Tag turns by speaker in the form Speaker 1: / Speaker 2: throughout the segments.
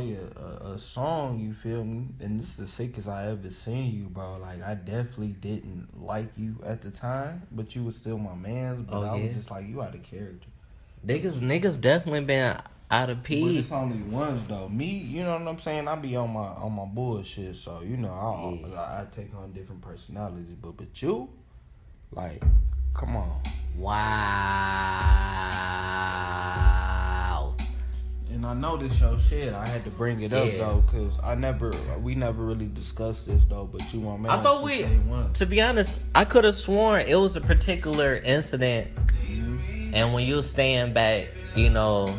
Speaker 1: a song, you feel me? And this is the sickest I ever seen you, bro. Like, I definitely didn't like you at the time, but you was still my man. But I was just like, you out of character.
Speaker 2: Niggas definitely been out of P.
Speaker 1: But it's only once though. Me, you know what I'm saying? I be on my bullshit, so you know I take on different personalities. But you, like, come on.
Speaker 2: Wow.
Speaker 1: And I know this your shit. I had to bring it up though, cause we never really discussed this though. But you want me?
Speaker 2: I thought to be honest, I could have sworn it was a particular incident, and when you was staying back, you know,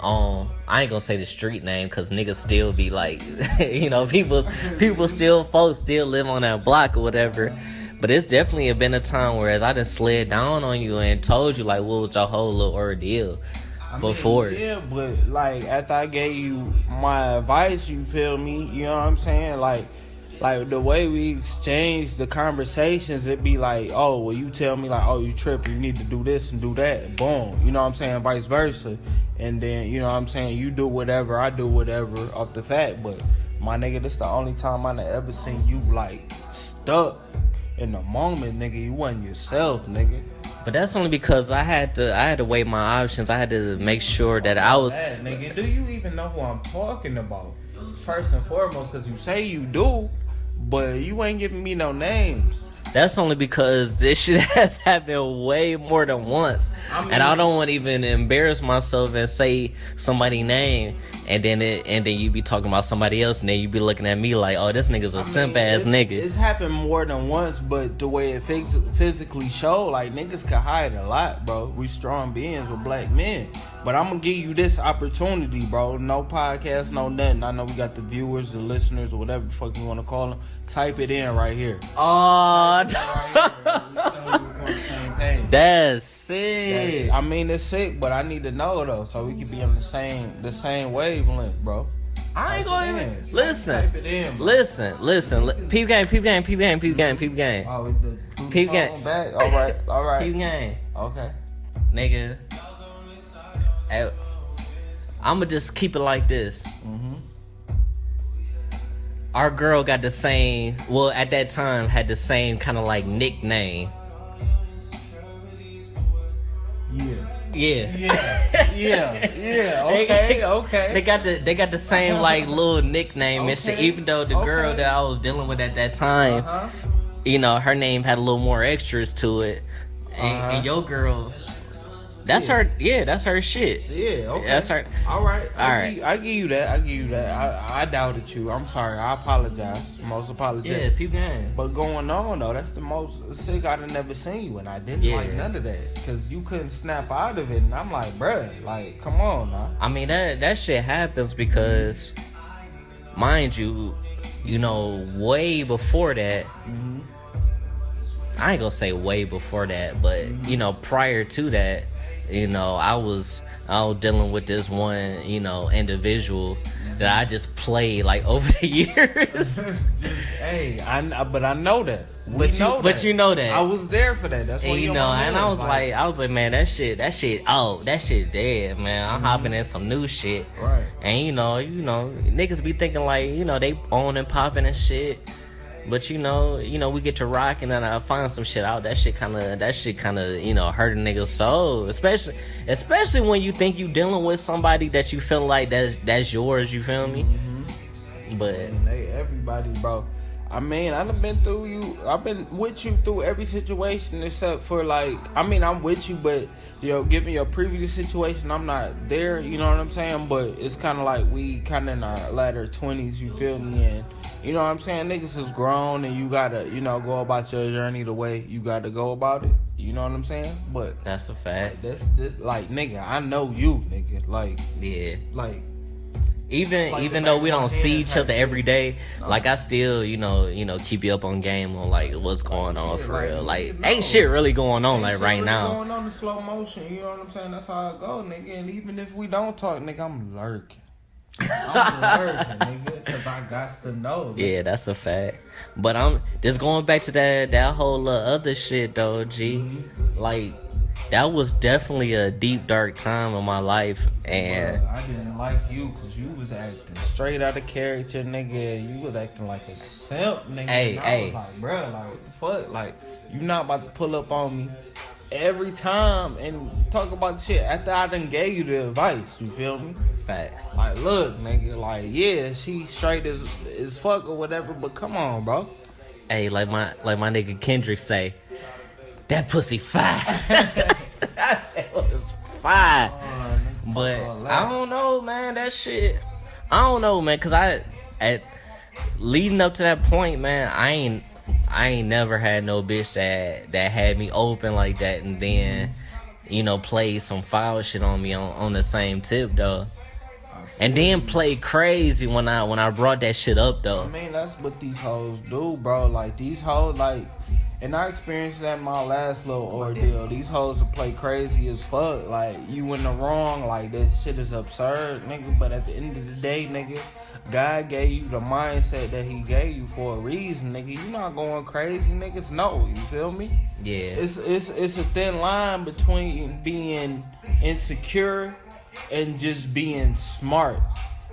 Speaker 2: I ain't gonna say the street name, cause niggas still be like, you know, folks still live on that block or whatever. But it's definitely been a time whereas I done slid down on you and told you like what was your whole little ordeal. Before.
Speaker 1: Yeah, but like after I gave you my advice, you feel me? You know what I'm saying? Like the way we exchange the conversations, it be like, oh, well, you tell me like, oh, you tripping, you need to do this and do that. Boom. You know what I'm saying? Vice versa. And then, you know what I'm saying? You do whatever, I do whatever off the fact. But my nigga, this the only time I done ever seen you like stuck in the moment, nigga. You wasn't yourself, nigga.
Speaker 2: But that's only because I had to weigh my options. I had to make sure that I was.
Speaker 1: Nigga, do you even know who I'm talking about? First and foremost, because you say you do, but you ain't giving me no names.
Speaker 2: That's only because this shit has happened way more than once, and I don't want to even embarrass myself and say somebody's name. And then you be talking about somebody else, and then you be looking at me like, oh, this nigga's a simp ass nigga.
Speaker 1: It's happened more than once, but the way it physically show, like, niggas can hide a lot, bro. We strong beings with black men. But I'm gonna give you this opportunity, bro. No podcast, no nothing. I know we got the viewers, the listeners, or whatever the fuck you want to call them. Type it in right here.
Speaker 2: Oh, that's sick.
Speaker 1: I mean, it's sick, but I need to know though, so we can be on the same wavelength, bro.
Speaker 2: I ain't going to listen.
Speaker 1: Type it in, bro.
Speaker 2: Listen. Peep game.
Speaker 1: Oh, the
Speaker 2: Peep game.
Speaker 1: Back. All right.
Speaker 2: Peep game.
Speaker 1: Okay.
Speaker 2: Nigga. I'ma just keep it like this.
Speaker 1: Mm-hmm.
Speaker 2: Our girl got the same, well, at that time, had the same kind of like nickname. Yeah. Okay. They got the same like little nickname and shit. Even though the girl that I was dealing with at that time, you know, her name had a little more extras to it. And your girl, that's her. Yeah, that's her shit.
Speaker 1: Yeah, okay.
Speaker 2: That's her.
Speaker 1: All right. I give you that. I doubted you. I'm sorry. I apologize. Most apologize.
Speaker 2: Yeah, peep game.
Speaker 1: But going on though, that's the most sick I'd have never seen you, and I didn't like none of that because you couldn't snap out of it, and I'm like, bruh, like, come on now.
Speaker 2: I mean that shit happens because, mind you, you know, way before that.
Speaker 1: Mm-hmm.
Speaker 2: I ain't gonna say way before that, but you know, prior to that. You know, I was dealing with this one, you know, individual that I just played like over the years.
Speaker 1: Hey, but I know that.
Speaker 2: But you know that.
Speaker 1: I was there for that. That's what
Speaker 2: you know. And I was like, man, that shit dead, man. I'm hopping in some new shit.
Speaker 1: Right.
Speaker 2: And you know, niggas be thinking like, you know, they on and popping and shit. But you know, we get to rock and then I find some shit out. That shit kind of, you know, hurt a nigga's soul. Especially when you think you dealing with somebody that you feel like that's yours. You feel me?
Speaker 1: Mm-hmm.
Speaker 2: But
Speaker 1: everybody, bro. I mean, I've been with you through every situation except for like, I mean, I'm with you, but you know, given your previous situation, I'm not there. You know what I'm saying? But it's kind of like we kind of in our latter 20s. You feel me? And you know what I'm saying? Niggas is grown and you gotta, you know, go about your journey the way you gotta go about it. You know what I'm saying? But
Speaker 2: that's a fact.
Speaker 1: Like, this, like, nigga, I know you, nigga. Like,
Speaker 2: yeah.
Speaker 1: Like,
Speaker 2: even though we don't see each other every day, like I still, you know, keep you up on game on like what's going on for real. Like, ain't shit really going on like right now.
Speaker 1: Going on in slow motion, you know what I'm saying? That's how I go, nigga. And even if we don't talk, nigga, I'm lurking. I'm lurking, nigga, because I got to know.
Speaker 2: Yeah, that's a fact. But I'm just going back to that whole other shit though, G.
Speaker 1: Mm-hmm.
Speaker 2: Like, that was definitely a deep, dark time in my life. And
Speaker 1: I didn't like you because you was acting straight out of character, nigga. You was acting like a simp, nigga.
Speaker 2: Hey.
Speaker 1: I was like, bro, like, what the fuck? Like, you not about to pull up on me every time and talk about the shit after I done gave you the advice. You feel me?
Speaker 2: facts.
Speaker 1: Like, look, nigga, like, yeah, she straight as fuck or whatever, but come on, bro.
Speaker 2: Hey, like my nigga Kendrick say, that pussy fire. That was fire. But I don't know, man. That shit, I don't know, man. Cause leading up to that point, man, I ain't never had no bitch that had me open like that, and then, you know, played some foul shit on me on the same tip, though. And then play crazy when I brought that shit up, though.
Speaker 1: I mean, that's what these hoes do, bro. Like, these hoes, like, and I experienced that in my last little ordeal. These hoes will play crazy as fuck. Like, you in the wrong. Like, this shit is absurd, nigga. But at the end of the day, nigga, God gave you the mindset that he gave you for a reason, nigga. You not going crazy, niggas. No, you feel me?
Speaker 2: Yeah.
Speaker 1: It's a thin line between being insecure and just being smart.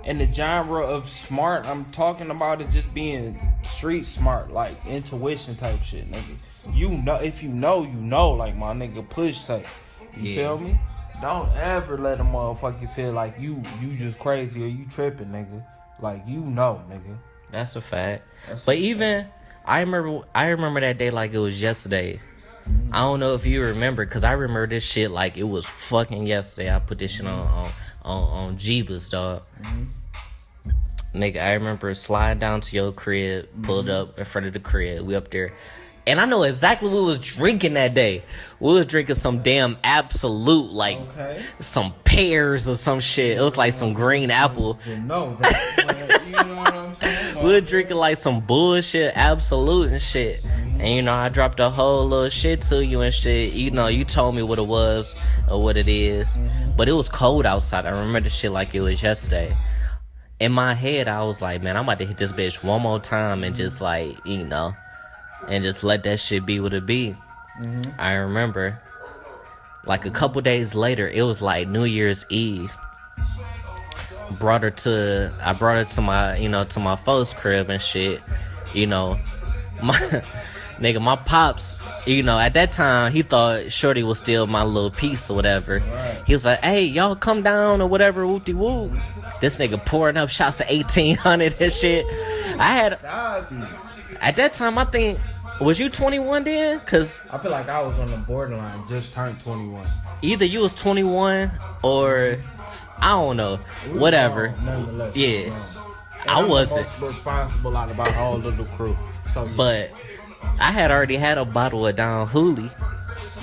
Speaker 1: And the genre of smart I'm talking about is just being street smart, like intuition type shit, nigga. You know, if you know, you know, like my nigga Push say. You feel me? Don't ever let a motherfucker feel like you just crazy or you tripping, nigga. Like, you know, nigga.
Speaker 2: That's a fact. I remember that day like it was yesterday. Mm-hmm. I don't know if you remember, because I remember this shit like it was fucking yesterday. I put this shit on Jeebus, dog. Mm-hmm. Nigga, I remember sliding down to your crib, pulled up in front of the crib. We up there. And I know exactly what we was drinking that day. We was drinking some damn Absolute, like some pears or some shit. It was like some green apple.
Speaker 1: No, bro. You know what I'm saying?
Speaker 2: We were drinking like some bullshit Absolute and shit. And, you know, I dropped a whole little shit to you and shit. You know, you told me what it was or what it is. But it was cold outside. I remember the shit like it was yesterday. In my head, I was like, man, I'm about to hit this bitch one more time and just like, you know, and just let that shit be what it be. I remember, like a couple days later, it was like New Year's Eve. I brought her to my, you know, to my folks' crib and shit. You know, my pops, you know, at that time, he thought Shorty was still my little piece or whatever. He was like, hey, y'all come down or whatever, whoop-de-whoop. This nigga pouring up shots to 1800 and shit. At that time, I think, was you 21 then? Cause
Speaker 1: I feel like I was on the borderline, just turned 21.
Speaker 2: Either you was 21 or I don't know, whatever. Yeah, I wasn't
Speaker 1: most responsible out of our whole little crew. So yeah.
Speaker 2: But I had already had a bottle of Don Hooley.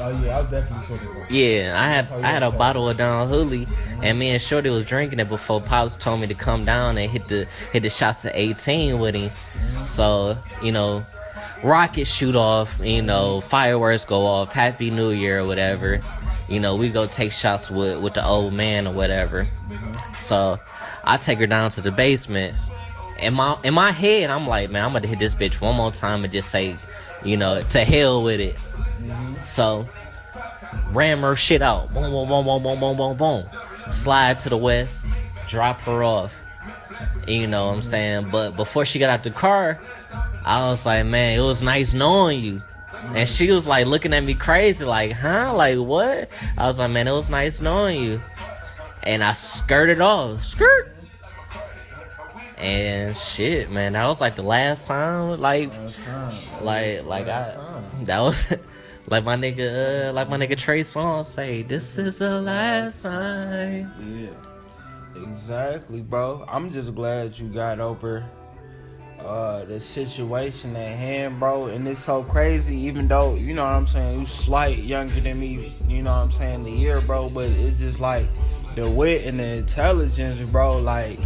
Speaker 1: Oh yeah, I was definitely 21.
Speaker 2: Yeah, I had a bottle of Don Hooley, and me and Shorty was drinking it before Pops told me to come down and hit the shots to 18 with him. So, you know, rockets shoot off, you know, fireworks go off, Happy New Year or whatever. You know, we go take shots with the old man or whatever. So I take her down to the basement. In my head, I'm like, man, I'm gonna hit this bitch one more time and just say, you know, to hell with it. So ram her shit out. Boom, boom, boom, boom, boom, boom, boom, boom. Slide to the west, drop her off. You know what I'm saying? But before she got out the car, I was like, man, it was nice knowing you. And she was like looking at me crazy, like, huh? Like, what? I was like, man, it was nice knowing you. And I skirted off. Skirt. And shit, man, that was like the last time, that was like my nigga Trey Songz say, this is the last time.
Speaker 1: Yeah, exactly, bro. I'm just glad you got over the situation at hand, bro. And it's so crazy, even though, you know what I'm saying, you slight younger than me, you know what I'm saying, the year, bro. But it's just like the wit and the intelligence, bro, like,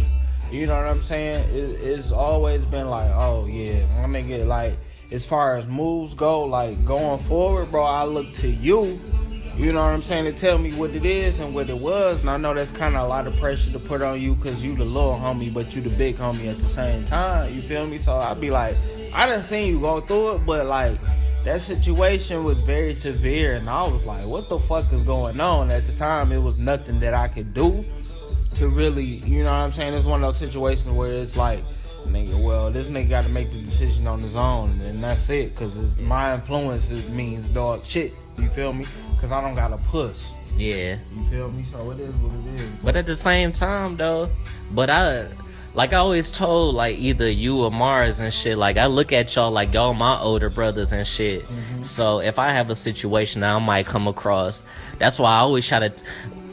Speaker 1: you know what I'm saying? It's always been like, oh yeah, I'm gonna get like, as far as moves go, like going forward, bro, I look to you, you know what I'm saying, to tell me what it is and what it was. And I know that's kind of a lot of pressure to put on you, because you the little homie, but you the big homie at the same time, you feel me? So I be like, I done seen you go through it, but like, that situation was very severe, and I was like, what the fuck is going on? At the time, it was nothing that I could do to really, you know what I'm saying? It's one of those situations where it's like, nigga, well, this nigga got to make the decision on his own, and that's it, because my influence means dog shit, you feel me? Because I don't got a puss.
Speaker 2: Yeah.
Speaker 1: You feel me? So it is what it is.
Speaker 2: But at the same time, though, like I always told, like, either you or Mars and shit, like, I look at y'all like y'all my older brothers and shit. Mm-hmm. So if I have a situation that I might come across, that's why I always try to,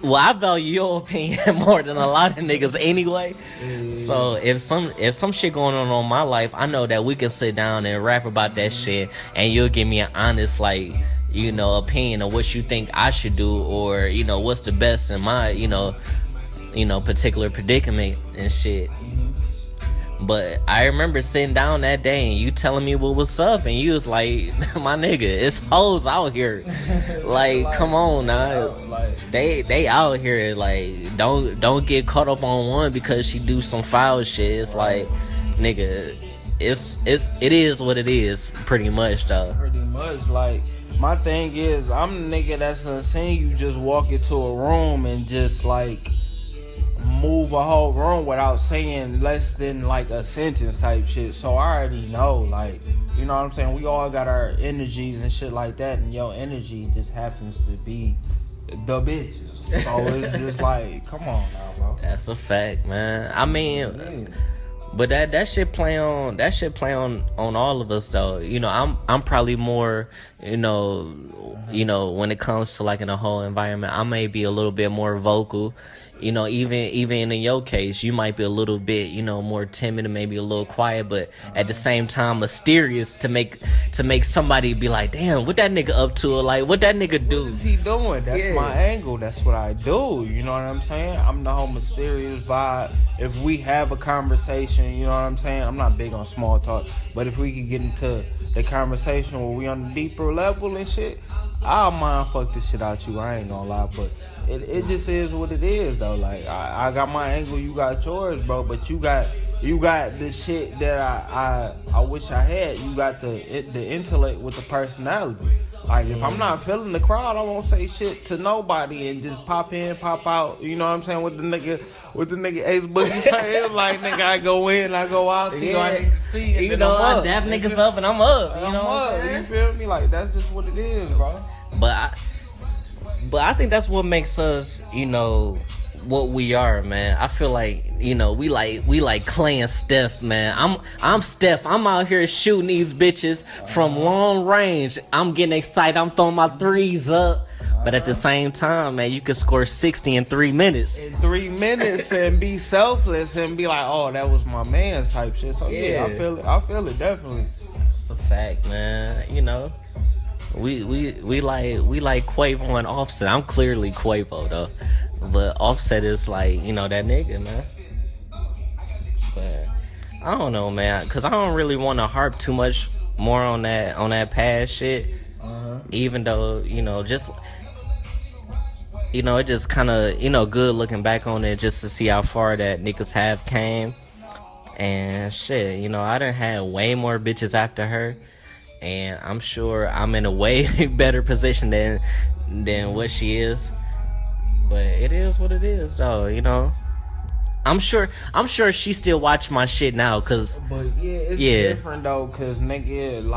Speaker 2: well, I value your opinion more than a lot of niggas anyway. Yeah. So if some shit going on my life, I know that we can sit down and rap about that shit, and you'll give me an honest, like, you know, opinion of what you think I should do, or, you know, what's the best in my, you know, particular predicament and shit. But I remember sitting down that day and you telling me what was up, and you was like, my nigga, it's hoes out here. Like, come on now. They out here, like, don't get caught up on one because she do some foul shit. It's like, nigga, it is what it is, pretty much, though.
Speaker 1: Pretty much, like, my thing is, I'm the nigga that's insane. You just walk into a room and just, like, move a whole room without saying less than, like, a sentence type shit. So I already know, like, you know what I'm saying? We all got our energies and shit like that, and your energy just happens to be the bitches. So it's just like, come on now, bro.
Speaker 2: That's a fact, man. I mean... Yeah. But that shit play on all of us, though. You know, I'm probably more, you know, when it comes to, like, in a whole environment, I may be a little bit more vocal. You know, even in your case, you might be a little bit, you know, more timid and maybe a little quiet, but at the same time mysterious to make somebody be like, damn, what that nigga up to? Or like, what that nigga do?
Speaker 1: What is he doing? That's my angle. That's what I do. You know what I'm saying? I'm the whole mysterious vibe. If we have a conversation, you know what I'm saying? I'm not big on small talk, but if we could get into the conversation where we on the deeper level and shit, I'll mind fuck this shit out you. I ain't gonna lie, but it just is what it is, though. Like, I got my angle, you got yours, bro. But you got the shit that I wish I had. You got the intellect with the personality. Like, if I'm not feeling the crowd, I won't say shit to nobody and just pop in, pop out. You know what I'm saying? With the nigga Ace Boogie saying, like, nigga, I go in, I go out, see what I need to see. And
Speaker 2: you know, I dap niggas up and I'm up. You know what I'm saying?
Speaker 1: You feel me? Like, that's just what it is, bro.
Speaker 2: But I think that's what makes us, you know, what we are, man. I feel like, you know, we like Klay and Steph, man. I'm Steph. I'm out here shooting these bitches from long range. I'm getting excited. I'm throwing my threes up. But at the same time, man, you can score 60 in 3 minutes.
Speaker 1: In 3 minutes and be selfless and be like, oh, that was my man's type shit. So yeah, I feel it definitely.
Speaker 2: It's a fact, man. You know, we like Quavo and Offset. I'm clearly Quavo though. But Offset is like, you know, that nigga, man. But I don't know, man, because I don't really want to harp too much more on that past shit. Even though, you know, just, you know, it just kind of, you know, good looking back on it just to see how far that niggas have came. And shit, you know, I done had way more bitches after her. And I'm sure I'm in a way better position than what she is. But it is what it is, though, you know. I'm sure she still watch my shit now, cause.
Speaker 1: But yeah, it's different though, cause nigga, like.